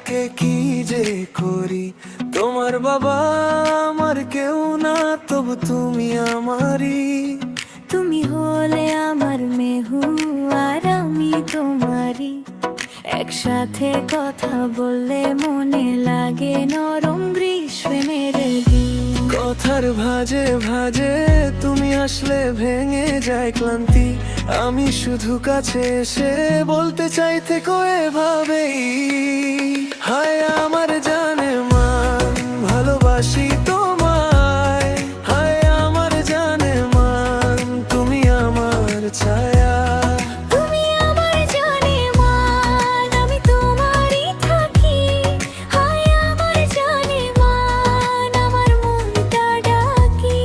কাকে কি যে করি। তোমার বাবা আমার কেউ না, তবু তুমি আমারই। তুমি হলে আমার মেহু আর আমি তোমারই। একসাথে কথা বললে মনে লাগে নরম গ্রীষ্মের দিন। কথার ভাজে ভাজে তুমি আসলে ভেঙে যায় ক্লান্তি। আমি শুধু কাছে এসে বলতে চাই থেকো এভাবেই। হায় আমার জানে মান, ভালোবাসি তোমায়। হায় আমার জানে মান, তুমি আমার ছায়া। তুমি আমার জানে মান, আমি তোমারই থাকি। হায় আমার জানে মান, আমার মনটা ডাকি।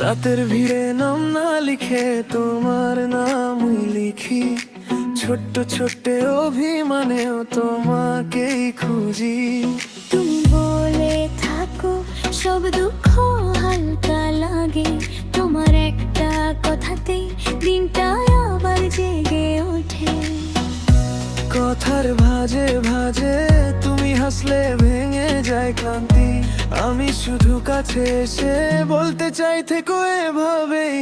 রাতের ভিড়ে নাম না লিখে তোমার নামই লিখি। ছোট্ট ছোট্ট অভিমানেও তোমাকেই খুঁজি। তুমি বলে থাকো সব দুঃখ হালকা লাগে। তোমার একটা কথাতেই দিনটা আবার জেগে ওঠে। কথার ভাজে ভাজে তুমি হাসলে ভেঙে যায় ক্লান্তি। আমি শুধু কাছে এসে বলতে চাই থেকো এভাবেই।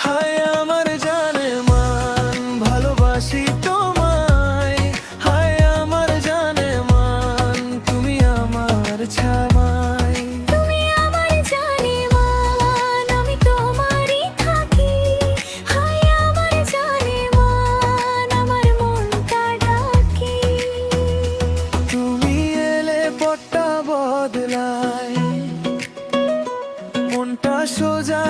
হায় আমার জানে মান, ভালোবাসি তোমায়। হায় আমার জানে মান, তুমি আমার ছামাই। তুমি আমার জানে মান, আমি তোমারই থাকি। হায় আমার জানে মান, আমার মনটা ডাকি। তুমি এলে পট্টা বদলায়, মনটা সোজা